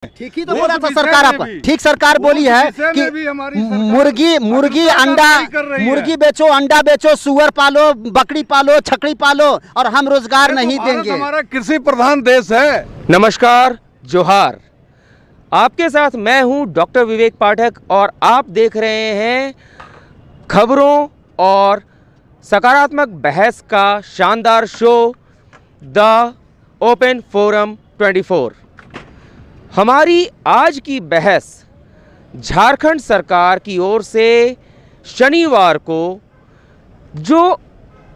ठीक ही तो बोला था सरकार आपका। ठीक सरकार बोली है कि मुर्गी बेचो, अंडा बेचो, सुअर पालो, बकरी पालो, छकड़ी पालो और हम रोजगार नहीं देंगे। हमारा कृषि प्रधान देश है। नमस्कार, जोहार। आपके साथ मैं हूं डॉक्टर विवेक पाठक और आप देख रहे हैं खबरों और सकारात्मक बहस का शानदार शो द ओपन फोरम 24। हमारी आज की बहस झारखंड सरकार की ओर से शनिवार को जो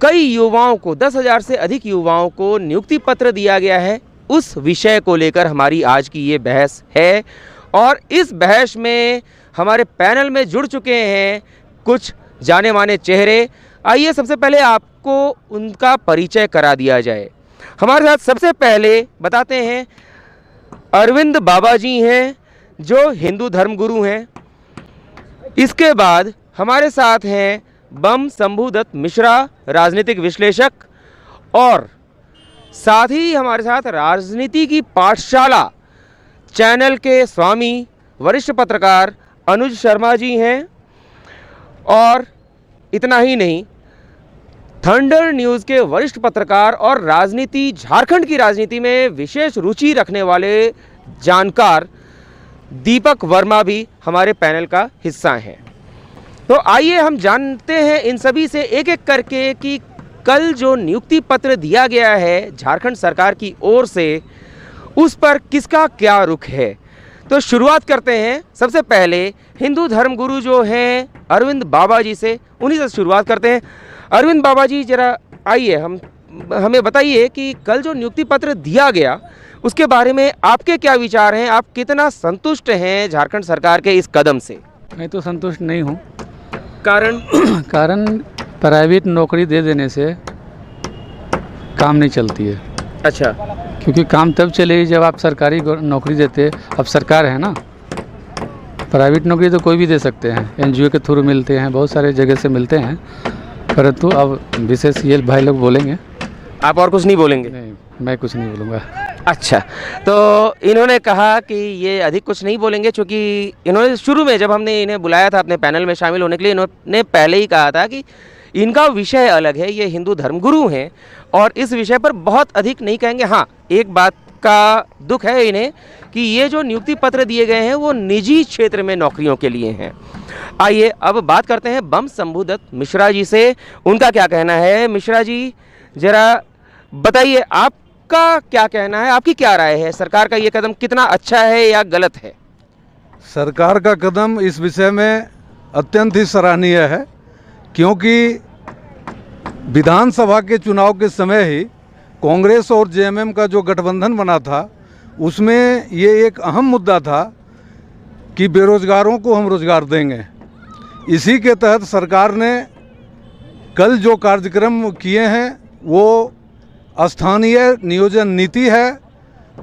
कई युवाओं को 10,000 से अधिक युवाओं को नियुक्ति पत्र दिया गया है, उस विषय को लेकर हमारी आज की ये बहस है। और इस बहस में हमारे पैनल में जुड़ चुके हैं कुछ जाने माने चेहरे। आइए सबसे पहले आपको उनका परिचय करा दिया जाए। हमारे साथ सबसे पहले बताते हैं अरविंद बाबा जी हैं, जो हिंदू धर्मगुरु हैं। इसके बाद हमारे साथ हैं बम शंभुदत्त मिश्रा, राजनीतिक विश्लेषक, और साथ ही हमारे साथ राजनीति की पाठशाला चैनल के स्वामी वरिष्ठ पत्रकार अनुज शर्मा जी हैं। और इतना ही नहीं, थंडर न्यूज़ के वरिष्ठ पत्रकार और राजनीति, झारखंड की राजनीति में विशेष रुचि रखने वाले जानकार दीपक वर्मा भी हमारे पैनल का हिस्सा हैं। तो आइए हम जानते हैं इन सभी से एक एक करके कि कल जो नियुक्ति पत्र दिया गया है झारखंड सरकार की ओर से, उस पर किसका क्या रुख है। तो शुरुआत करते हैं सबसे पहले हिंदू धर्मगुरु जो हैं अरविंद बाबा जी से, उन्हीं से शुरुआत करते हैं। अरविंद बाबा जी, जरा आइए, हमें बताइए कि कल जो नियुक्ति पत्र दिया गया उसके बारे में आपके क्या विचार हैं। आप कितना संतुष्ट हैं झारखंड सरकार के इस कदम से? मैं तो संतुष्ट नहीं हूँ। कारण प्राइवेट नौकरी दे देने से काम नहीं चलती है। अच्छा, क्योंकि काम तब चलेगी जब आप सरकारी नौकरी देते। अब सरकार है ना, प्राइवेट नौकरी तो कोई भी दे सकते हैं, एनजीओ के थ्रू मिलते हैं, बहुत सारे जगह से मिलते हैं। परंतु अब विशेष ये भाई लोग बोलेंगे। आप और कुछ नहीं बोलेंगे? नहीं, मैं कुछ नहीं बोलूँगा। अच्छा, तो इन्होंने कहा कि ये अधिक कुछ नहीं बोलेंगे, क्योंकि इन्होंने शुरू में जब हमने इन्हें बुलाया था अपने पैनल में शामिल होने के लिए, इन्होंने पहले ही कहा था कि इनका विषय अलग है, ये हिंदू धर्मगुरु हैं और इस विषय पर बहुत अधिक नहीं कहेंगे। हाँ, एक बात का दुख है इन्हें कि ये जो नियुक्ति पत्र दिए गए हैं वो निजी क्षेत्र में नौकरियों के लिए हैं। आइए अब बात करते हैं बम शंभुदत्त मिश्रा जी से, उनका क्या कहना है। मिश्रा जी, जरा बताइए आपका क्या कहना है, आपकी क्या राय है, सरकार का ये कदम कितना अच्छा है या गलत है? सरकार का कदम इस विषय में अत्यंत ही सराहनीय है, क्योंकि विधानसभा के चुनाव के समय ही कांग्रेस और जेएमएम का जो गठबंधन बना था, उसमें ये एक अहम मुद्दा था कि बेरोजगारों को हम रोजगार देंगे। इसी के तहत सरकार ने कल जो कार्यक्रम किए हैं वो स्थानीय नियोजन नीति है,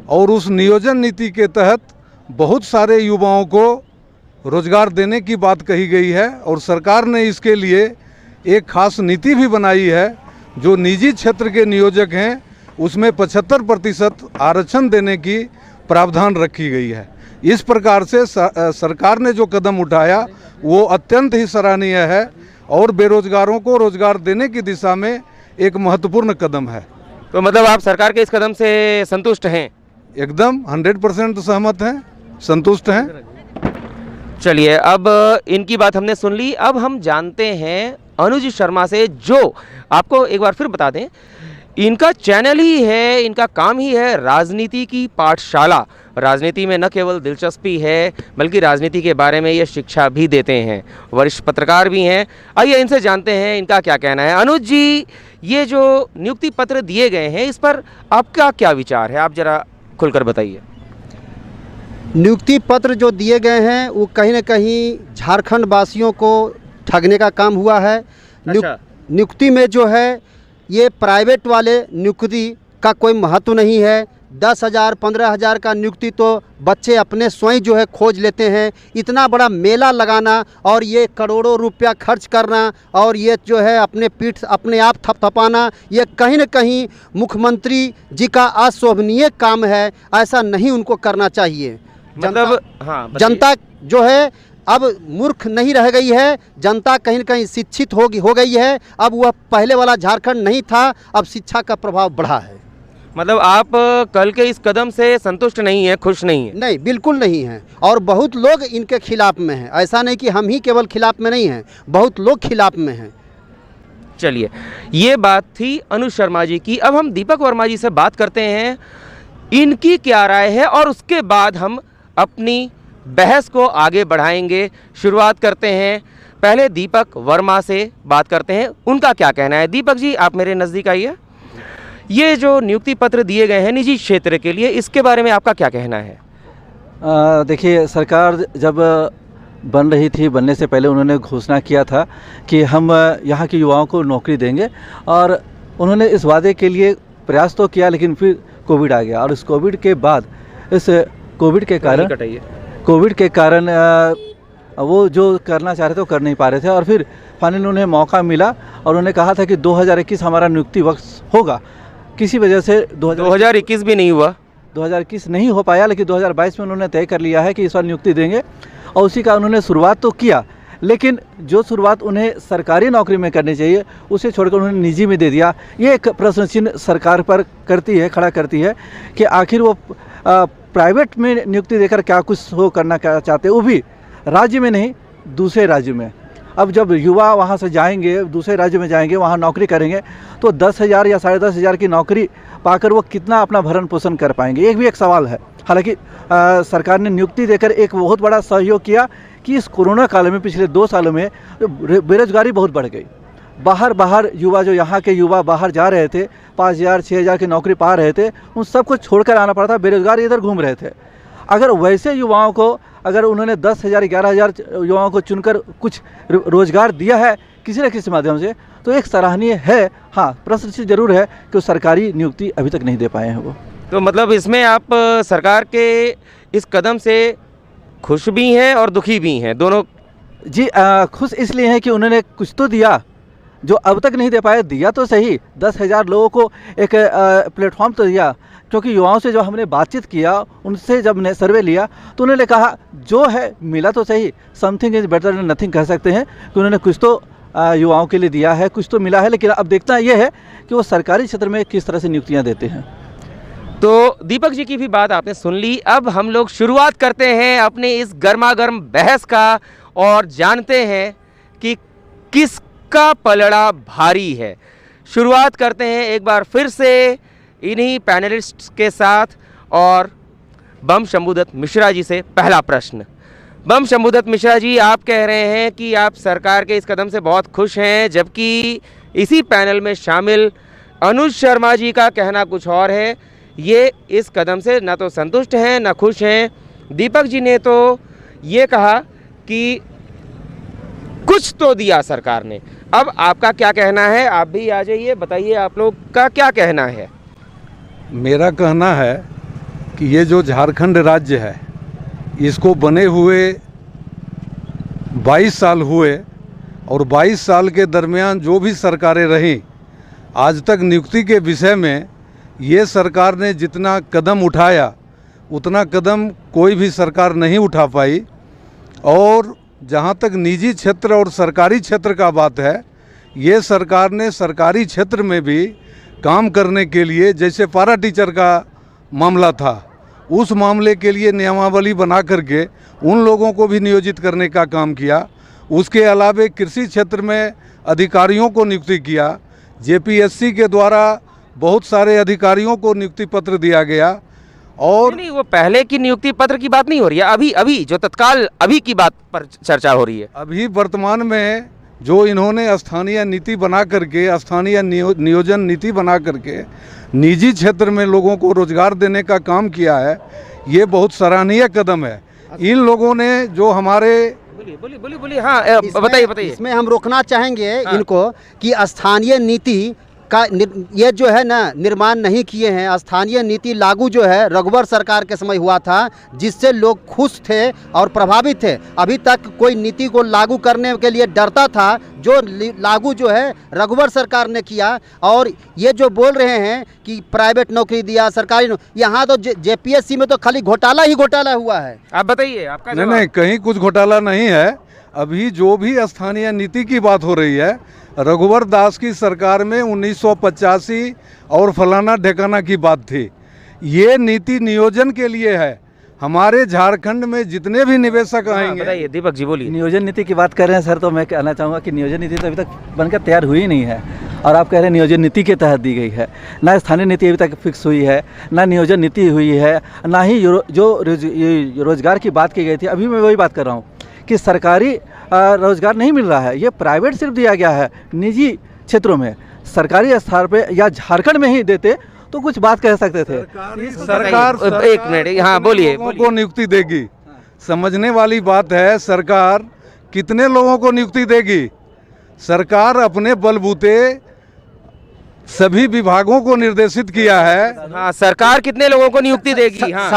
और उस नियोजन नीति के तहत बहुत सारे युवाओं को रोजगार देने की बात कही गई है। और सरकार ने इसके लिए एक खास नीति भी बनाई है। जो निजी क्षेत्र के नियोजक हैं उसमें 75% आरक्षण देने की प्रावधान रखी गई है। इस प्रकार से सरकार ने जो कदम उठाया वो अत्यंत ही सराहनीय है और बेरोजगारों को रोजगार देने की दिशा में एक महत्वपूर्ण कदम है। तो मतलब आप सरकार के इस कदम से संतुष्ट हैं? एकदम 100% सहमत हैं, संतुष्ट हैं। चलिए, अब इनकी बात हमने सुन ली। अब हम जानते हैं अनुज शर्मा से, जो आपको एक बार फिर बता दें, इनका चैनल ही है, इनका काम ही है राजनीति की पाठशाला। राजनीति में न केवल दिलचस्पी है बल्कि राजनीति के बारे में ये शिक्षा भी देते हैं, वरिष्ठ पत्रकार भी हैं। आइए इनसे जानते हैं इनका क्या कहना है। अनुज जी, ये जो नियुक्ति पत्र दिए गए हैं इस पर आपका क्या विचार है, आप जरा खुलकर बताइए। नियुक्ति पत्र जो दिए गए हैं वो कहीं न कहीं झारखंड वासियों को ठगने का काम हुआ है। अच्छा। नियुक्ति में जो है ये प्राइवेट वाले नियुक्ति का कोई महत्व नहीं है। 10,000 15,000 का नियुक्ति तो बच्चे अपने स्वयं जो है खोज लेते हैं। इतना बड़ा मेला लगाना और ये करोड़ों रुपया खर्च करना और ये जो है अपने पीठ अपने आप थपथपाना, ये कहीं न कहीं मुख्यमंत्री जी का अशोभनीय काम है। ऐसा नहीं उनको करना चाहिए। मतलब हाँ बताइए। जनता जो है अब मूर्ख नहीं रह गई है, जनता कहीं न कहीं शिक्षित हो गई है। अब वह पहले वाला झारखंड नहीं था, अब शिक्षा का प्रभाव बढ़ा है। मतलब आप कल के इस कदम से संतुष्ट नहीं है, खुश नहीं है? नहीं, बिल्कुल नहीं है, और बहुत लोग इनके खिलाफ में हैं। ऐसा नहीं कि हम ही केवल खिलाफ में नहीं हैं, बहुत लोग खिलाफ में हैं। चलिए, ये बात थी अनुज शर्मा जी की। अब हम दीपक वर्मा जी से बात करते हैं, इनकी क्या राय है, और उसके बाद हम अपनी बहस को आगे बढ़ाएंगे। शुरुआत करते हैं, पहले दीपक वर्मा से बात करते हैं, उनका क्या कहना है। दीपक जी, आप मेरे नज़दीक आइए। ये जो नियुक्ति पत्र दिए गए हैं निजी क्षेत्र के लिए, इसके बारे में आपका क्या कहना है? देखिए, सरकार जब बन रही थी, बनने से पहले उन्होंने घोषणा किया था कि हम यहाँ के युवाओं को नौकरी देंगे, और उन्होंने इस वादे के लिए प्रयास तो किया, लेकिन फिर कोविड आ गया, और इस कोविड के बाद इस कोविड के कारण वो जो करना चाह रहे थे वो कर नहीं पा रहे थे, और फिर फाइनली उन्हें मौका मिला और उन्होंने कहा था कि 2021 हमारा नियुक्ति वर्ष होगा। किसी वजह से 2021 भी नहीं हुआ, 2021 नहीं हो पाया, लेकिन 2022 में उन्होंने तय कर लिया है कि इस बार नियुक्ति देंगे, और उसी का उन्होंने शुरुआत तो किया, लेकिन जो शुरुआत उन्हें सरकारी नौकरी में करनी चाहिए उसे छोड़कर उन्होंने निजी में दे दिया। ये एक प्रश्न चिन्ह सरकार पर खड़ा करती है कि आखिर वो प्राइवेट में नियुक्ति देकर क्या कुछ करना क्या चाहते हैं, वो भी राज्य में नहीं, दूसरे राज्य में। अब जब युवा वहाँ से जाएंगे, दूसरे राज्य में जाएंगे, वहाँ नौकरी करेंगे, तो 10,000 या 10,500 की नौकरी पाकर वो कितना अपना भरण पोषण कर पाएंगे, एक भी एक सवाल है। हालांकि सरकार ने नियुक्ति देकर एक बहुत बड़ा सहयोग किया कि इस कोरोना काल में पिछले 2 सालों में बेरोजगारी बहुत बढ़ गई। बाहर युवा, जो यहाँ के युवा बाहर जा रहे थे, 5,000 6,000 की नौकरी पा रहे थे, उन सबको छोड़कर आना पड़ा था, बेरोजगार इधर घूम रहे थे। अगर वैसे युवाओं को, अगर उन्होंने 10,000 11,000 युवाओं को चुनकर कुछ रोजगार दिया है किसी न किसी माध्यम से, तो एक सराहनीय है। हाँ, प्रश्न जरूर है कि वो सरकारी नियुक्ति अभी तक नहीं दे पाए हैं वो। तो मतलब इसमें आप सरकार के इस कदम से खुश भी हैं और दुखी भी हैं, दोनों? जी, खुश इसलिए हैं कि उन्होंने कुछ तो दिया जो अब तक नहीं दे पाए। दिया तो सही, 10,000 लोगों को एक प्लेटफॉर्म तो दिया, क्योंकि युवाओं से जो हमने बातचीत किया, उनसे जब हमने सर्वे लिया, तो उन्होंने कहा जो है मिला तो सही, something is better than nothing कह सकते हैं, कि उन्होंने कुछ तो युवाओं के लिए दिया है, कुछ तो मिला है। लेकिन अब देखना यह है कि वो सरकारी क्षेत्र में किस तरह से नियुक्तियाँ देते हैं। तो दीपक जी की भी बात आपने सुन ली। अब हम लोग शुरुआत करते हैं अपने इस गर्मा गर्म बहस का, और जानते हैं कि किसका पलड़ा भारी है। शुरुआत करते हैं एक बार फिर से इन्हीं पैनलिस्ट्स के साथ, और बम शंभुदत्त मिश्रा जी से पहला प्रश्न। बम शंभुदत्त मिश्रा जी, आप कह रहे हैं कि आप सरकार के इस कदम से बहुत खुश हैं, जबकि इसी पैनल में शामिल अनुज शर्मा जी का कहना कुछ और है। ये इस कदम से ना तो संतुष्ट हैं ना खुश हैं। दीपक जी ने तो ये कहा कि कुछ तो दिया सरकार ने। अब आपका क्या कहना है? आप भी आ जाइए, बताइए आप लोग का क्या कहना है। मेरा कहना है कि ये जो झारखंड राज्य है, इसको बने हुए 22 साल हुए, और 22 साल के दरमियान जो भी सरकारें रहीं, आज तक नियुक्ति के विषय में ये सरकार ने जितना कदम उठाया उतना कदम कोई भी सरकार नहीं उठा पाई। और जहाँ तक निजी क्षेत्र और सरकारी क्षेत्र का बात है, ये सरकार ने सरकारी क्षेत्र में भी काम करने के लिए, जैसे पारा टीचर का मामला था, उस मामले के लिए नियमावली बना करके उन लोगों को भी नियोजित करने का काम किया। उसके अलावा कृषि क्षेत्र में अधिकारियों को नियुक्ति किया। जेपीएससी के द्वारा बहुत सारे अधिकारियों को नियुक्ति पत्र दिया गया। और नहीं, वो पहले की नियुक्ति पत्र की बात नहीं हो रही है, अभी जो तत्काल अभी की बात पर चर्चा हो रही है। अभी वर्तमान में जो इन्होंने स्थानीय नीति बना करके, स्थानीय नियोजन नीति बना करके निजी क्षेत्र में लोगों को रोजगार देने का काम किया है, ये बहुत सराहनीय कदम है। इन लोगों ने जो हमारे बोलिए हाँ, बताइए। इसमें हम रोकना चाहेंगे इनको कि स्थानीय नीति ये जो है ना निर्माण नहीं किए हैं। स्थानीय नीति लागू जो है रघुवर सरकार के समय हुआ था, जिससे लोग खुश थे और प्रभावित थे। अभी तक कोई नीति को लागू करने के लिए डरता था, जो लागू जो है रघुवर सरकार ने किया। और ये जो बोल रहे हैं कि प्राइवेट नौकरी दिया, सरकारी यहाँ तो जेपीएससी में तो खाली घोटाला ही घोटाला हुआ है। आप बताइए आपका नहीं जवाब। नहीं, कहीं कुछ घोटाला नहीं है। अभी जो भी स्थानीय नीति की बात हो रही है, रघुवर दास की सरकार में 1985 और फलाना ढेकाना की बात थी। ये नीति नियोजन के लिए है। हमारे झारखंड में जितने भी निवेशक आएंगे। बताइए दीपक जी, बोलिए। नियोजन नीति की बात कर रहे हैं सर, तो मैं कहना चाहूँगा कि नियोजन नीति तो अभी तक बनकर तैयार हुई नहीं है, और आप कह रहे हैं नियोजन नीति के तहत दी गई है। ना स्थानीय नीति अभी तक फिक्स हुई है, ना नियोजन नीति हुई है, ना ही रोजगार की बात की गई थी। अभी मैं वही बात कर रहा हूँ कि सरकारी रोजगार नहीं मिल रहा है, ये प्राइवेट सिर्फ दिया गया है निजी क्षेत्रों में। सरकारी स्तर पे या झारखंड में ही देते तो कुछ बात कह सकते थे। सरकार एक मिनट, हाँ बोलिए। लोगों को नियुक्ति देगी, समझने वाली बात है। सरकार कितने लोगों को नियुक्ति देगी? सरकार अपने बलबूते सभी विभागों को निर्देशित किया है। हाँ, सरकार कितने लोगों को नियुक्ति देगी? हाँ।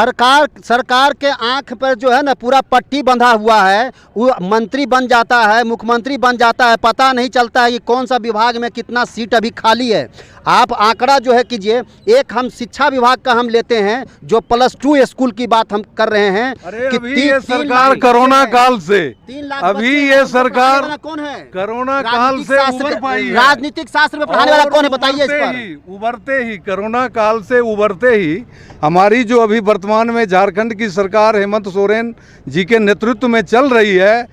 सरकार के आंख पर जो है ना पूरा पट्टी बंधा हुआ है। वो मंत्री बन जाता है, मुख्यमंत्री बन जाता है, पता नहीं चलता है कि कौन सा विभाग में कितना सीट अभी खाली है। आप आंकड़ा जो है कीजिए। एक हम शिक्षा विभाग का हम लेते हैं, जो +2 स्कूल की बात हम कर रहे हैं। अरे कि अभी ये सरकार कोरोना काल से, 3 लाख अभी बच्चे ये हैं, सरकार पढ़ाने वाला कौन है? कोरोना काल से उबर पाई है। राजनीतिक शास्त्र में पढ़ाने वाला कौन है, बताइए इस पर। उभरते ही कोरोना काल से उभरते ही हमारी जो अभी वर्तमान में झारखंड की सरकार हेमंत सोरेन जी के नेतृत्व में चल रही है,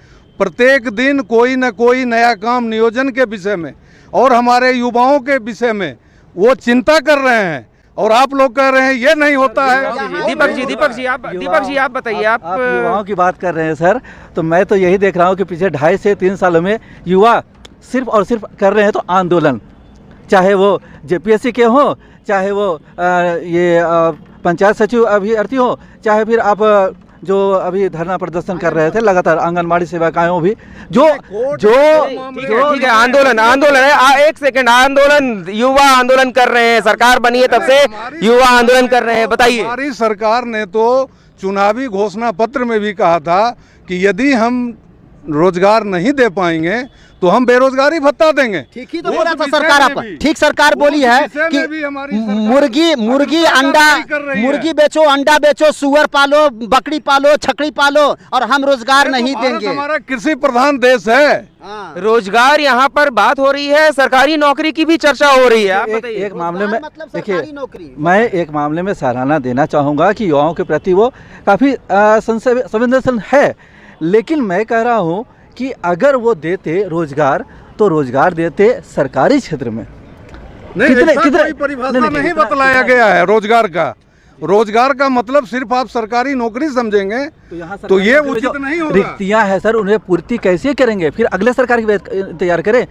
प्रत्येक दिन कोई न कोई नया काम नियोजन के विषय में और हमारे युवाओं के विषय में वो चिंता कर रहे हैं। और आप लोग कह रहे हैं ये नहीं होता है। दीपक जी आप बताइए। आप युवाओं की बात कर रहे हैं सर, तो मैं तो यही देख रहा हूँ कि पिछले 2.5 से 3 सालों में युवा सिर्फ और सिर्फ कर रहे हैं तो आंदोलन, चाहे वो जेपीएससी के हों, चाहे वो पंचायत सचिव अभ्यर्थी हो, चाहे फिर आप जो अभी धरना प्रदर्शन कर रहे थे लगातार आंगनबाड़ी सेविकाओं भी जो ठीक है, आंदोलन है। एक सेकंड, आंदोलन, युवा आंदोलन कर रहे हैं। सरकार बनी है तब से युवा आंदोलन कर रहे हैं। बताइए। हमारी सरकार ने तो चुनावी घोषणा पत्र में भी कहा था कि यदि हम रोजगार नहीं दे पाएंगे तो हम बेरोजगारी भत्ता देंगे। ठीक ही तो बोला था सरकार। आप ठीक सरकार बोली है कि मुर्गी अंडा, मुर्गी बेचो, अंडा बेचो, सुअर पालो, बकरी पालो, छकड़ी पालो, और हम रोजगार नहीं देंगे। हमारा कृषि प्रधान देश है। रोजगार यहाँ पर बात हो रही है, सरकारी नौकरी की भी चर्चा हो रही है। आप बताइए। एक मामले में देखिए, मैं एक मामले में सराहना देना चाहूँगा कि युवाओं के प्रति वो काफ़ी संवेदनशील है, लेकिन मैं कह रहा हूँ कि अगर वो देते रोजगार तो रोजगार देते सरकारी क्षेत्र में। नहीं, कोई परिभाषा नहीं बतलाया गया है रोजगार का। रोजगार का मतलब सिर्फ आप सरकारी नौकरी समझेंगे तो ये उचित नहीं होगा। रिक्तियां हैं सर, उन्हें पूर्ति कैसे करेंगे? फिर अगले सरकार की तैयार करें।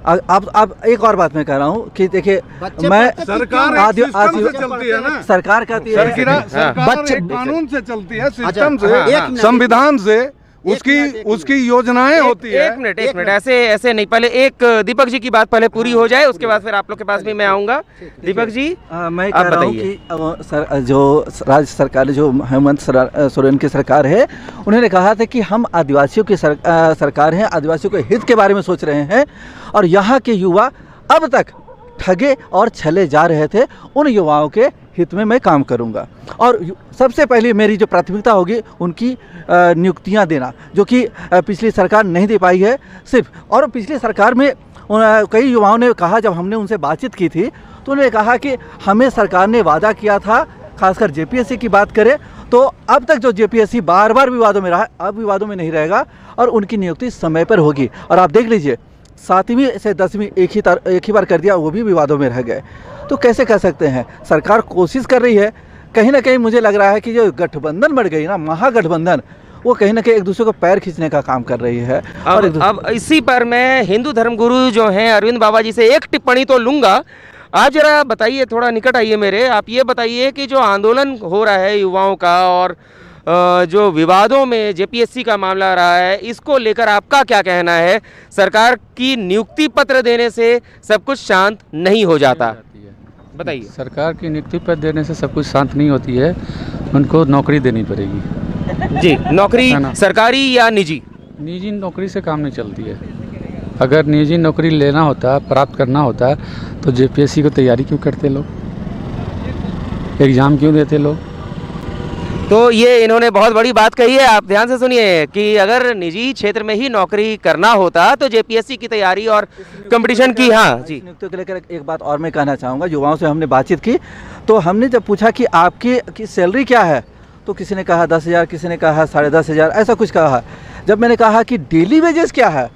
आप एक और बात मैं कह रहा हूँ कि देखिए, मैं सरकार चलती है ना, सरकार कहती है कानून से चलती है, सिस्टम से, संविधान से उसकी योजनाएं होती है। एक मिनट, ऐसे नहीं। पहले एक दीपक जी की बात पहले पूरी हो जाए, उसके बाद फिर आप लोग के पास भी मैं आऊंगा। दीपक जी मैं कह रहा हूँ कि जो राज्य सरकार, जो हेमंत सोरेन की सरकार है, उन्होंने कहा था कि हम आदिवासियों की सरकार है, आदिवासियों के हित के बारे में सोच रहे हैं, और यहाँ के युवा अब तक ठगे और छले जा रहे थे। उन युवाओं के हित में मैं काम करूंगा, और सबसे पहले मेरी जो प्राथमिकता होगी उनकी नियुक्तियां देना, जो कि पिछली सरकार नहीं दे पाई है सिर्फ। और पिछली सरकार में कई युवाओं ने कहा, जब हमने उनसे बातचीत की थी तो उन्होंने कहा कि हमें सरकार ने वादा किया था, खासकर जेपीएससी की बात करें तो अब तक जो जेपीएससी बार बार विवादों में रहा, अब विवादों में नहीं रहेगा और उनकी नियुक्ति समय पर होगी। और आप देख लीजिए, 7वीं से 10वीं एक ही बार कर दिया, वो भी विवादों में रह गए। तो कैसे कह सकते हैं? सरकार कोशिश कर रही है। कहीं ना कहीं मुझे लग रहा है कि जो गठबंधन बढ़ गई ना, महागठबंधन, वो कहीं ना कहीं एक दूसरे को पैर खींचने का काम कर रही है। अब इसी पर मैं हिंदू धर्मगुरु जो हैं अरविंद बाबा जी से एक टिप्पणी तो लूँगा। आप जरा बताइए, थोड़ा निकट आइए मेरे, आप ये बताइए कि जो आंदोलन हो रहा है युवाओं का और जो विवादों में जेपीएससी का मामला रहा है, इसको लेकर आपका क्या कहना है? सरकार की नियुक्ति पत्र देने से सब कुछ शांत नहीं हो जाता, बताइए। सरकार की नियुक्ति पत्र देने से सब कुछ शांत नहीं होती है, उनको नौकरी देनी पड़ेगी। जी, नौकरी है ना? सरकारी या निजी? निजी नौकरी से काम नहीं चलती है। अगर निजी नौकरी लेना होता, प्राप्त करना होता, तो जेपीएससी को तैयारी क्यों करते लोग, एग्ज़ाम क्यों देते लोग? तो ये इन्होंने बहुत बड़ी बात कही है, आप ध्यान से सुनिए कि अगर निजी क्षेत्र में ही नौकरी करना होता तो जेपीएससी की तैयारी और कंपटीशन की। हाँ जी, नियुक्तियों को लेकर एक बात और मैं कहना चाहूँगा। युवाओं से हमने बातचीत की तो हमने जब पूछा कि आपकी सैलरी क्या है, तो किसी ने कहा 10,000, किसी ने कहा 10,500, ऐसा कुछ कहा। जब मैंने कहा कि डेली वेजेस क्या है,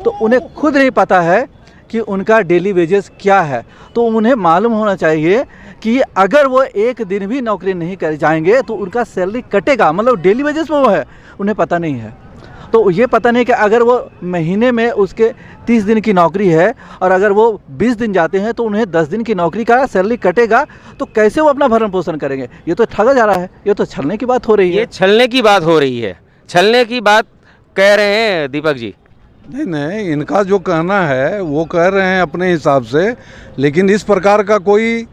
तो उन्हें खुद नहीं पता है कि उनका डेली वेजेस क्या है। तो उन्हें मालूम होना चाहिए कि अगर वो एक दिन भी नौकरी नहीं कर जाएंगे तो उनका सैलरी कटेगा, मतलब डेली वेजेस में वो है, उन्हें पता नहीं है। तो ये पता नहीं कि अगर वो महीने में उसके 30 दिन की नौकरी है और अगर वो 20 दिन जाते हैं तो उन्हें 10 दिन की नौकरी का सैलरी कटेगा, तो कैसे वो अपना भरण पोषण करेंगे? ये तो ठगा जा रहा है, ये तो छलने की बात हो रही है। ये छलने की बात हो रही है, छलने की बात कह रहे हैं दीपक जी। नहीं, इनका जो कहना है वो कह रहे हैं अपने हिसाब से, लेकिन इस प्रकार का कोई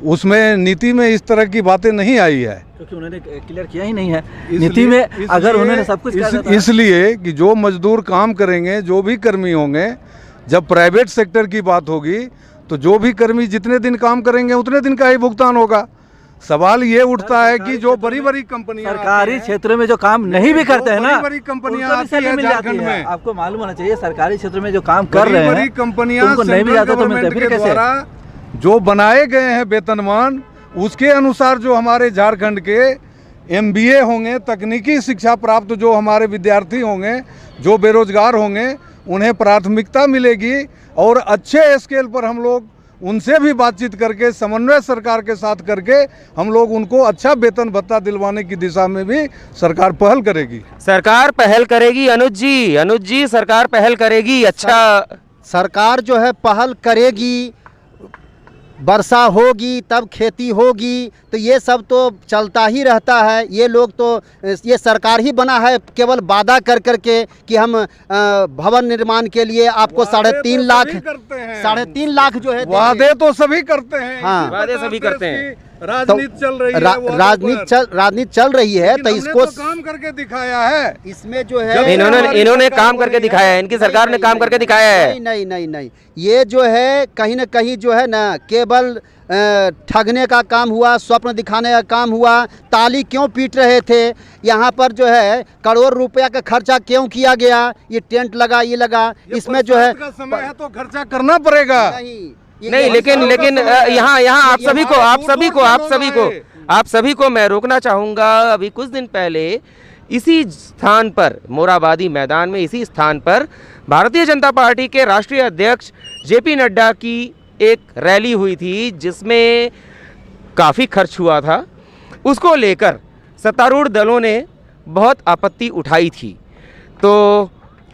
उसमें नीति में इस तरह की बातें नहीं आई है, क्योंकि उन्होंने क्लियर किया ही नहीं है नीति में। अगर उन्होंने सब कुछ इसलिए कि जो मजदूर काम करेंगे, जो भी कर्मी होंगे, जब प्राइवेट सेक्टर की बात होगी तो जो भी कर्मी जितने दिन काम करेंगे उतने दिन का ही भुगतान होगा। सवाल ये उठता है कि जो बड़ी बड़ी कंपनियां सरकारी क्षेत्र में जो काम नहीं भी करते हैं ना, बड़ी कंपनियां उनको भी आती है सैलरी मिल जाती झारखंड है। में, आपको मालूम होना चाहिए सरकारी क्षेत्र में जो काम कर रहे बड़ी हैं कंपनियां उनको नहीं भी जाता तो मिलता है। फिर कैसे? जो बनाए गए हैं वेतनमान, उसके अनुसार जो हमारे झारखंड के एमबीए होंगे, तकनीकी शिक्षा प्राप्त जो हमारे विद्यार्थी होंगे, जो बेरोजगार होंगे, उन्हें प्राथमिकता मिलेगी और अच्छे स्केल पर हम लोग उनसे भी बातचीत करके, समन्वय सरकार के साथ करके हम लोग उनको अच्छा वेतन भत्ता दिलवाने की दिशा में भी सरकार पहल करेगी। सरकार पहल करेगी अनुज जी, सरकार पहल करेगी। अच्छा, सरकार जो है पहल करेगी, वर्षा होगी तब खेती होगी, तो ये सब तो चलता ही रहता है। ये लोग तो, ये सरकार ही बना है केवल वादा कर करके कि हम भवन निर्माण के लिए आपको 3.5 लाख, 3.5 लाख जो है वादे तो सभी करते हैं। हाँ, वादे सभी करते हैं। राजनीति चल रही है, राजनीति चल रही है, तो इसको काम करके दिखाया है। इसमें जो है इन्होंने काम करके दिखाया है, इनकी सरकार ने काम करके दिखाया है। नहीं, ये जो है कहीं ना कहीं जो है ना, केवल ठगने का काम हुआ, स्वप्न दिखाने का काम हुआ। ताली क्यों पीट रहे थे? यहाँ पर जो है करोड़ रुपया का खर्चा क्यों किया गया? ये टेंट लगा, ये लगा, इसमें जो है समय है तो खर्चा करना पड़ेगा। नहीं, लेकिन यहाँ आप सभी को मैं रोकना चाहूँगा। अभी कुछ दिन पहले इसी स्थान पर, मोराबादी मैदान में, इसी स्थान पर भारतीय जनता पार्टी के राष्ट्रीय अध्यक्ष जेपी नड्डा की एक रैली हुई थी, जिसमें काफ़ी खर्च हुआ था। उसको लेकर सत्तारूढ़ दलों ने बहुत आपत्ति उठाई थी, तो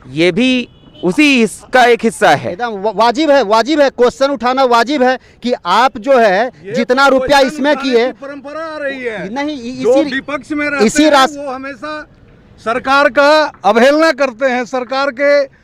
ये भी उसी इसका एक हिस्सा है। एकदम वाजिब है, क्वेश्चन उठाना वाजिब है कि आप जो है जितना रुपया इसमें किए, परंपरा आ रही है। नहीं, इसी विपक्ष में रहते हैं वो हमेशा सरकार का अवहेलना करते हैं, सरकार के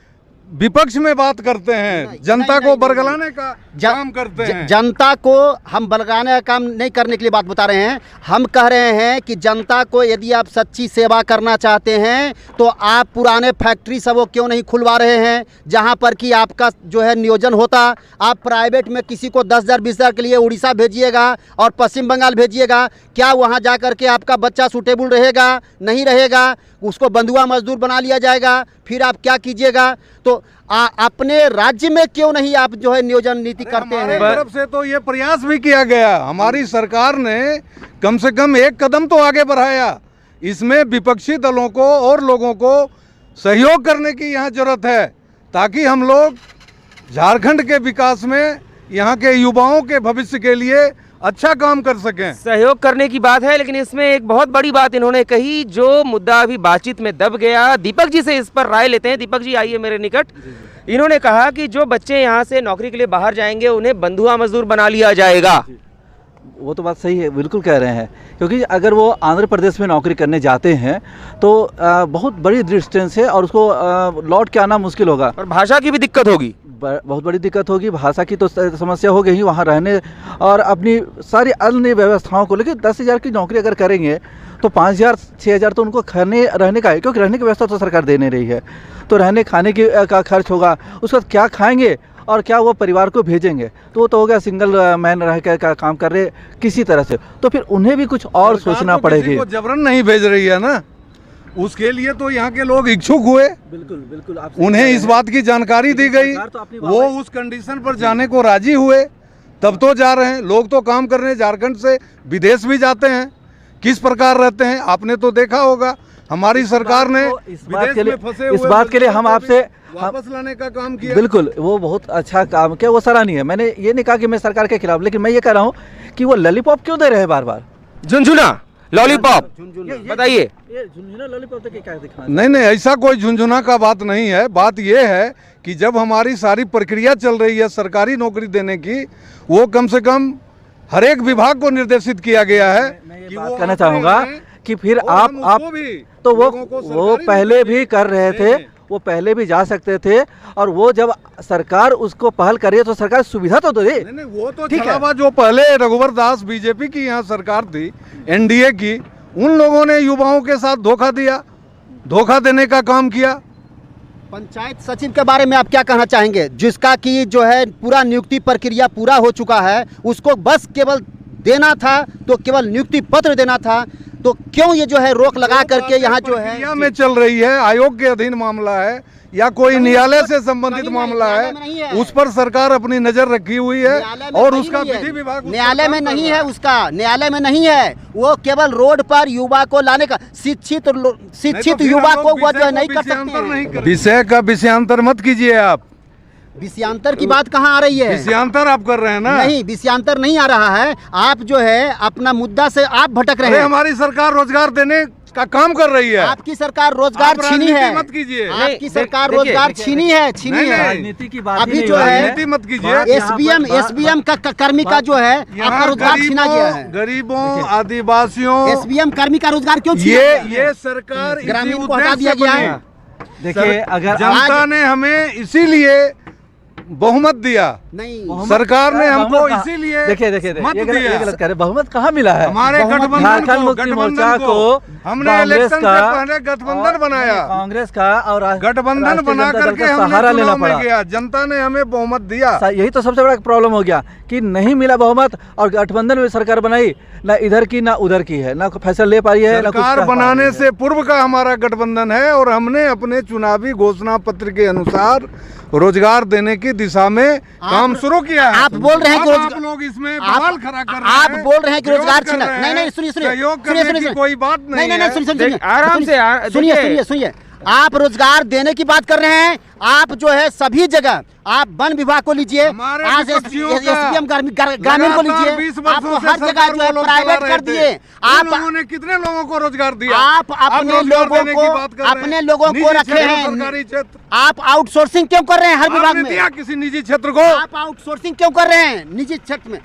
विपक्ष में बात करते हैं, जनता को बरगलाने का काम करते हैं। जनता को हम बरगलाने का काम नहीं करने के लिए बात बता रहे हैं। हम कह रहे हैं कि जनता को यदि आप सच्ची सेवा करना चाहते हैं तो आप पुराने फैक्ट्री सब वो क्यों नहीं खुलवा रहे हैं, जहां पर कि आपका जो है नियोजन होता। आप प्राइवेट में किसी को 10,000 20,000 के लिए उड़ीसा भेजिएगा और पश्चिम बंगाल भेजिएगा, क्या वहां जा कर के आपका बच्चा सूटेबल रहेगा? नहीं रहेगा, उसको बंधुआ मजदूर बना लिया जाएगा। फिर आप क्या कीजिएगा? तो अपने राज्य में क्यों नहीं आप जो है नियोजन नीति करते हैं? हमारी तरफ से तो ये प्रयास भी किया गया, हमारी सरकार ने कम से कम एक कदम तो आगे बढ़ाया। इसमें विपक्षी दलों को और लोगों को सहयोग करने की यहाँ जरूरत है, ताकि हम लोग झारखंड के विकास में, यहाँ के युवाओं के भविष्य के लिए अच्छा काम कर सकें। सहयोग करने की बात है, लेकिन इसमें एक बहुत बड़ी बात इन्होंने कही, जो मुद्दा अभी बातचीत में दब गया। दीपक जी से इस पर राय लेते हैं। दीपक जी आइए मेरे निकट। इन्होंने कहा कि जो बच्चे यहाँ से नौकरी के लिए बाहर जाएंगे उन्हें बंधुआ मजदूर बना लिया जाएगा। वो तो बात सही है, बिल्कुल कह रहे हैं, क्योंकि अगर वो आंध्र प्रदेश में नौकरी करने जाते हैं तो बहुत बड़ी डिस्टेंस है और उसको लौट के आना मुश्किल होगा। और भाषा की भी दिक्कत होगी, बहुत बड़ी दिक्कत होगी, भाषा की तो समस्या हो गई ही वहाँ रहने और अपनी सारी अन्य व्यवस्थाओं को। लेकिन 10,000 की नौकरी अगर करेंगे तो 5,000 6,000 तो उनको खाने रहने का है, क्योंकि रहने की व्यवस्था तो सरकार दे नहीं रही है। तो रहने खाने की का खर्च होगा, उसके बाद क्या खाएंगे और क्या वो परिवार को भेजेंगे, तो वो तो हो गया सिंगल मैन रह कर का काम कर रहे किसी तरह से, तो फिर उन्हें भी कुछ और सोचना पड़ेगी। किसी को जबरन नहीं भेज रही है ना, उसके लिए तो यहाँ के लोग इच्छुक हुए, बिल्कुल बिल्कुल उन्हें इस बात की जानकारी दी गई, वो उस कंडीशन पर जाने को राजी हुए, तब तो जा रहे हैं। लोग तो काम करने झारखंड से विदेश भी जाते हैं, किस प्रकार रहते हैं आपने तो देखा होगा। हमारी सरकार ने इस बात के लिए हम आपसे वापस लाने का काम किया। बिल्कुल, वो बहुत अच्छा काम किया, वो सराहनीय है। मैंने ये नहीं कहा कि मैं सरकार के खिलाफ, लेकिन मैं ये कह रहा हूँ कि वो लॉलीपॉप क्यों दे रहे हैं बार बार, झुनझुना लॉलीपॉप, बताइए। ये झुनझुना लॉलीपॉप तो क्या दिखाना? नहीं, ऐसा कोई झुनझुना का बात नहीं है। बात यह है कि जब हमारी सारी प्रक्रिया चल रही है सरकारी नौकरी देने की, वो कम से कम हर एक विभाग को निर्देशित किया गया है। मैं ये बात कहना चाहूँगा कि फिर आप भी तो वो पहले भी कर रहे थे, वो पहले भी जा सकते थे, और वो जब सरकार उसको पहल कर रही है तो सरकार सुविधा तो दे। नहीं, वो तो छलावा जो पहले रघुवर दास बीजेपी की यहाँ सरकार थी, एनडीए की, उन लोगों ने युवाओं के साथ धोखा दिया, धोखा देने का काम किया। पंचायत सचिव के बारे में आप क्या कहना चाहेंगे, जिसका कि जो है पूरा नियुक्ति प्रक्रिया पूरा हो चुका है, उसको बस केवल देना था, तो केवल नियुक्ति पत्र देना था, तो क्यों ये जो है रोक लगा करके यहाँ जो है प्रक्रिया में चल रही है, आयोग के अधीन मामला है या कोई न्यायालय से संबंधित मामला है, उस पर सरकार अपनी नजर रखी हुई है और उसका विधि विभाग न्यायालय में नहीं है, उसका न्यायालय में नहीं है, वो केवल रोड पर युवा को लाने का, शिक्षित युवा को वो जो है नहीं कर सकते। विषय का विषयांतर मत कीजिए आप। विषयांतर की बात कहाँ आ रही है? विषयांतर आप कर रहे हैं ना? नहीं, विषयांतर नहीं आ रहा है, आप जो है अपना मुद्दा से आप भटक रहे हैं। हमारी सरकार रोजगार देने का काम कर रही है। आपकी सरकार रोजगार छीनी है, मत कीजिए। आपकी सरकार रोजगार छीनी है। राजनीति की बात अभी जो है राजनीति मत कीजिए। एसबीएम का कर्मी का जो है आपका रोजगार छीना गया है। गरीबों, आदिवासियों, एसबीएम कर्मी का रोजगार क्यों छीना? ये सरकार ग्रामीण को हटा दिया गया है। देखिए, अगर जनता ने हमें इसीलिए बहुमत दिया, नहीं सरकार ने हमको इसीलिए देखिए मत ये दिया। गलत कह रहे, बहुमत कहाँ मिला है? हमारे झारखंड मुक्ति मोर्चा को हमने इलेक्शन से पहले गठबंधन बनाया, कांग्रेस का और गठबंधन बना करके सहारा लेना पड़ा, गया, जनता ने हमें बहुमत दिया। यही तो सबसे बड़ा प्रॉब्लम हो गया कि नहीं मिला बहुमत, और गठबंधन में सरकार बनाई, ना इधर की ना उधर की है, ना फैसला ले पा रही है, ना सरकार बनाने से पूर्व का हमारा गठबंधन है, और हमने अपने चुनावी घोषणा पत्र के अनुसार रोजगार देने की दिशा में काम शुरू किया है। आप बोल रहे हैं कि आप लोग इसमें बवाल खड़ा कर रहे हैं। आप बोल रहे हैं कि रोजगार छीना। नहीं, सुनिए, कोई बात नहीं, नहीं, आराम से सुनिए, आप रोजगार देने की बात कर रहे हैं। आप जो है सभी जगह आप वन विभाग को लीजिए, आज एसडीएम ग्रामीण को लीजिए, आपको हर जगह जो है प्राइवेट कर दिए। आप ने कितने लोगों को रोजगार दिया? आप अपने लोगों को रखे हैं सरकारी क्षेत्र। आप आउटसोर्सिंग क्यों कर रहे हैं हर विभाग में? दिया किसी निजी क्षेत्र को? आप आउटसोर्सिंग क्यों कर रहे हैं निजी क्षेत्र में?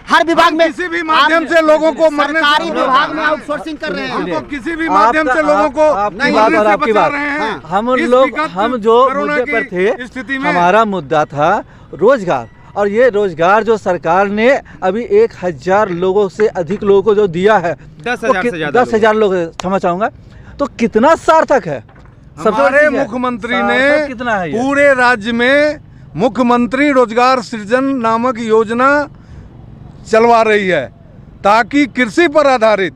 हर विभाग में किसी भी माध्यम से लोगों को मरने से सरकारी विभाग में आउटसोर्सिंग कर रहे हैं। हमको किसी भी माध्यम से लोगों को मरने से बचा रहे हैं। हम जो मुद्दे पर थे, स्थिति में हमारा मुद्दा था रोजगार, और ये रोजगार जो सरकार ने अभी 1,000 लोगों से अधिक लोगों को जो दिया है, 10,000 लोग क्षमा चाहूंगा, तो कितना सार्थक है? हमारे मुख्यमंत्री ने कितना है पूरे राज्य में मुख्यमंत्री रोजगार सृजन नामक योजना चलवा रही है, ताकि कृषि पर आधारित,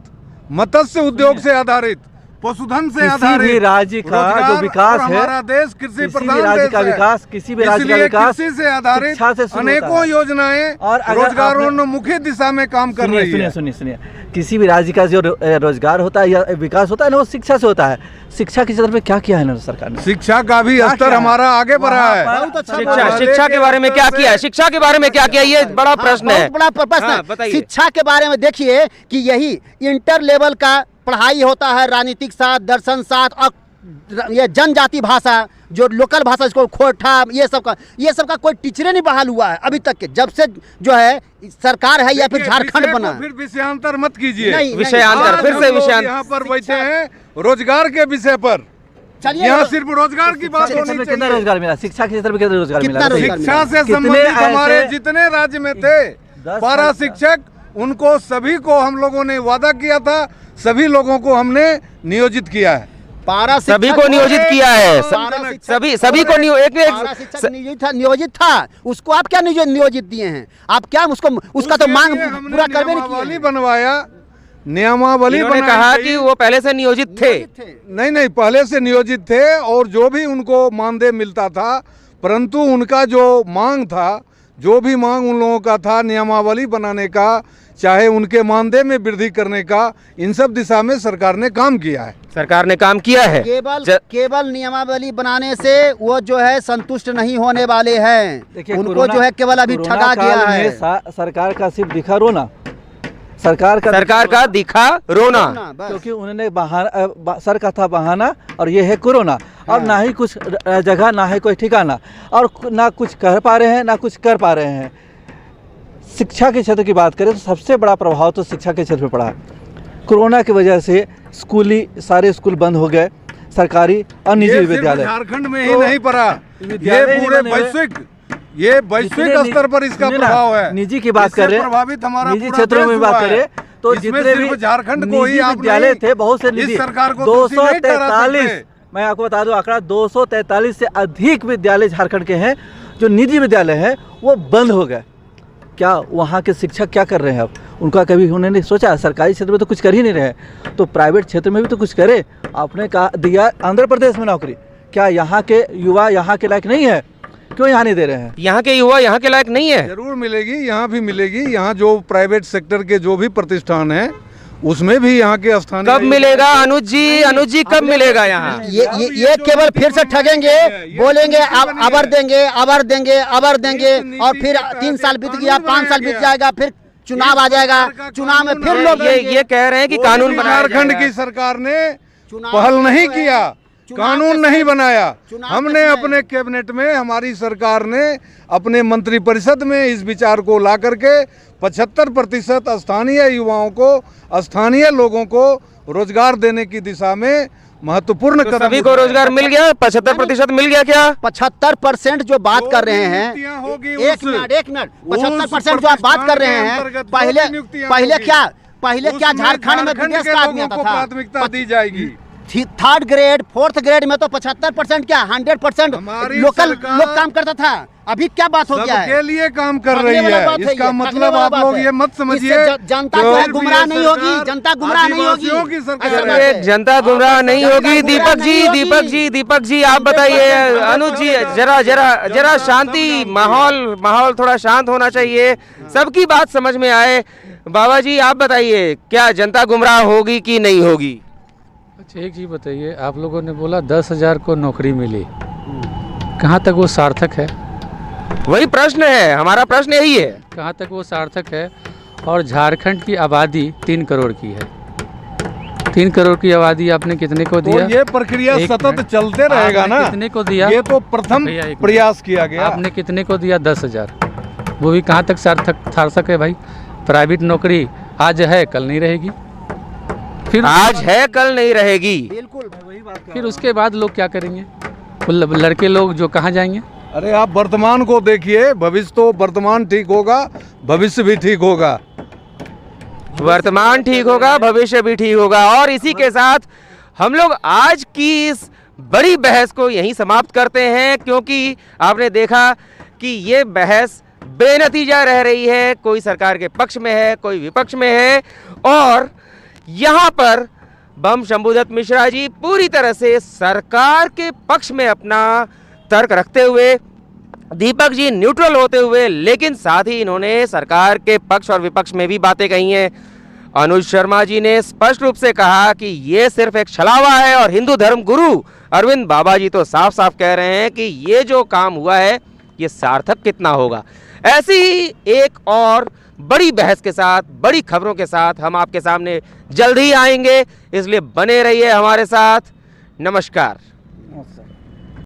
मत्स्य उद्योग से आधारित, पशुधन से आधारित राज्य का जो विकास है, हमारा देश कृषि प्रधान राज्य का विकास, किसी भी राज्य का विकास कृषि से आधारित अनेकों योजनाएं और रोजगारोन्मुखी दिशा में काम कर रही है। सुनिए, किसी भी राज्य का जो रोजगार होता है या विकास होता है ना, वो शिक्षा से होता है। शिक्षा के क्षेत्र में क्या किया है ना सरकार ने? शिक्षा का भी स्तर हमारा आगे बढ़ा है। शिक्षा के बारे में क्या किया है? शिक्षा के बारे में क्या किया, ये बड़ा प्रश्न है, बड़ा प्रश्न है। शिक्षा के बारे में देखिए कि यही इंटर लेवल का पढ़ाई होता है, राजनीतिक शास्त्र, दर्शन शास्त्र और ये जनजाति भाषा जो लोकल भाषा इसको खोरठा ये सब का कोई टीचरे नहीं बहाल हुआ है अभी तक के, जब से जो है सरकार है या फिर झारखंड बना। फिर विषयांतर मत कीजिए, विषयांतर फिर से विषयांतर। यहाँ पर बैठे हैं रोजगार के विषय पर, चलिए यहाँ सिर्फ रोजगार की बात होनी कितना चाहिए। रोजगार मिला? शिक्षा के क्षेत्र में कितना रोजगार कितना मिला? रोजगार शिक्षा से कितने संबंधित ऐसे- हमारे जितने राज्य में थे 10 पारा शिक्षक, उनको सभी को हम लोगों ने वादा किया था, सभी लोगों को हमने नियोजित किया है। पारा सभी शिक्षक को नियोजित किया है, पारा शिक्षक- सभी को पारा शिक्षक नियोजित था, उसको आप क्या नियोजित दिए हैं? आप क्या उसका तो मांग उसके लिए हमने पूरा करवे नहीं नियमावली किए। बनवाया, नियमावली इन्होंने बनाई कहा गई। कि वो पहले से नियोजित थे। नहीं पहले से नियोजित थे और जो भी उनको मानदेय मिलता था, परंतु उनका जो मांग था, जो भी मांग उन लोगों का था नियमावली बनाने का, चाहे उनके मानदेय में वृद्धि करने का, इन सब दिशा में सरकार ने काम किया है। सरकार ने काम किया है। केवल नियमावली बनाने से वो जो है संतुष्ट नहीं होने वाले हैं। देखिए, उनको कोरोना- जो है केवल अभी कोरोना ठगा गया काल में है। सरकार का सिर्फ दिखा रोना, सरकार का दिखा रोना, बस। क्योंकि उन्होंने सर का था बहाना और ये है कोरोना, और ना ही कुछ जगह, ना ही कोई ठिकाना, और ना कुछ कह पा रहे हैं ना कुछ कर पा रहे हैं। शिक्षा के क्षेत्र की बात करें तो सबसे बड़ा प्रभाव तो शिक्षा के क्षेत्र में पड़ा। कोरोना की वजह से सारे स्कूल बंद हो गए, सरकारी और निजी ये विद्यालय। सिर्फ झारखंड में ही तो नहीं पड़ा, ये विद्यालय पूरे नहीं वैश्विक स्तर पर इसका प्रभाव है। निजी की बात इससे करें, प्रभावित हमारा निजी पूरा क्षेत्रों में देश बात हुआ है। करें तो इसमें जितने सिर्फ भी झारखंड को ही निजी आप विद्यालय नहीं, थे, बहुत से इस निजी, सरकार को दोषी नहीं ठहरा 243, सकते। मैं आपको बता दूं आंकड़ा 243 से अधिक विद्यालय झारखंड के हैं जो निजी विद्यालय हैं, वो बंद हो गए। क्या वहाँ के शिक्षक क्या कर रहे हैं? अब उनका कभी उन्होंने सोचा? सरकारी क्षेत्र में तो कुछ कर ही नहीं रहे, तो प्राइवेट क्षेत्र में भी तो कुछ करे। आपने कहा दिया आंध्र प्रदेश में नौकरी, क्या यहाँ के युवा यहाँ के लायक नहीं है? क्यों यहाँ नहीं दे रहे हैं? यहाँ के युवा यहाँ के लायक नहीं है। जरूर मिलेगी, यहाँ भी मिलेगी। यहाँ जो प्राइवेट सेक्टर के जो भी प्रतिष्ठान है उसमें भी यहाँ के स्थानीय कब मिलेगा अनुज जी कब मिलेगा यहाँ? ये केवल फिर से ठगेंगे, बोलेंगे अबर देंगे और फिर 3 साल बीत गया, 5 साल बीत जाएगा, फिर चुनाव आ जाएगा, चुनाव में फिर लोग ये कह रहे हैं कि कानून बनाया झारखंड जाएगा। की सरकार ने पहल नहीं किया, कानून नहीं बनाया। हमने अपने कैबिनेट में, हमारी सरकार ने अपने मंत्रिपरिषद में इस विचार को ला करके 75% स्थानीय युवाओं को, स्थानीय लोगों को रोजगार देने की दिशा में महत्वपूर्ण कदम सभी को रोजगार मिल गया? 75% मिल गया क्या? 75% जो बात कर रहे हैं, नियुक्तियां होगी एक मिनट 75% जो आप बात कर रहे हैं, पहले क्या झारखंड में विदेश का आदमी आता था? प्राथमिकता दी जाएगी। 3rd ग्रेड 4th ग्रेड में तो 75% क्या 100% हमारी लोकल सरकार लोग काम करता था। अभी क्या बात हो गया है? सबके लिए काम कर ठगने रही वाला है। बात है इसका ये, मतलब ठगने वाला आप बात लोग है। ये मत समझिए इससे जनता जो है गुमराह नहीं होगी, जनता गुमराह नहीं होगी। आदिवासियों की सरकार ऐसा है। बात है। जनता गुमराह नहीं होगी। दीपक जी आप बताइए। अनुज जी जरा शांति, माहौल थोड़ा शांत होना चाहिए, सबकी बात समझ में आए। बाबा जी आप बताइए, क्या जनता गुमराह होगी कि नहीं होगी? अच्छा एक चीज़ बताइए, आप लोगों ने बोला 10,000 को नौकरी मिली, कहाँ तक वो सार्थक है? वही प्रश्न है, हमारा प्रश्न यही है। कहाँ तक वो सार्थक है? और झारखंड की आबादी 3 करोड़ की है। 3 करोड़ की आबादी आपने कितने को तो दिया? ये प्रक्रिया एक सतत मिनट। चलते रहेगा आपने ना। कितने को दिया? ये तो प्रथम भैया, एक मिनट। प्रयास किया गया। आपने कितने को दिया? 10,000। वो भी कहाँ तक सार्थक है भाई? प्राइवेट नौकरी आज है कल नहीं रहेगी, फिर आज है कल नहीं रहेगी। बिल्कुल फिर उसके बाद लोग क्या करेंगे? वो लड़के लोग जो कहाँ जाएंगे? अरे आप वर्तमान को देखिए, भविष्य तो वर्तमान ठीक होगा, भविष्य भी ठीक होगा। वर्तमान ठीक होगा, भविष्य भी ठीक होगा। और इसी के साथ हम लोग आज की इस बड़ी बहस को यहीं समाप्त करते हैं, क्योंकि आपने देखा कि ये बहस बेनतीजा रह रही है। कोई सरकार के पक्ष में है, कोई विपक्ष में है, और यहाँ पर बम शंभुदत्त मिश्रा जी पूरी तरह से सरकार के पक्ष में अपना तर्क रखते हुए, दीपक जी न्यूट्रल होते हुए, लेकिन साथ ही इन्होंने सरकार के पक्ष और विपक्ष में भी बातें कही हैं। अनुज शर्मा जी ने स्पष्ट रूप से कहा कि ये सिर्फ एक छलावा है, और हिंदू धर्म गुरु अरविंद बाबा जी तो साफ साफ कह रहे हैं कि ये जो काम हुआ है ये सार्थक कितना होगा। ऐसी ही एक और बड़ी बहस के साथ, बड़ी खबरों के साथ हम आपके सामने जल्द ही आएंगे, इसलिए बने रहिए हमारे साथ। नमस्कार।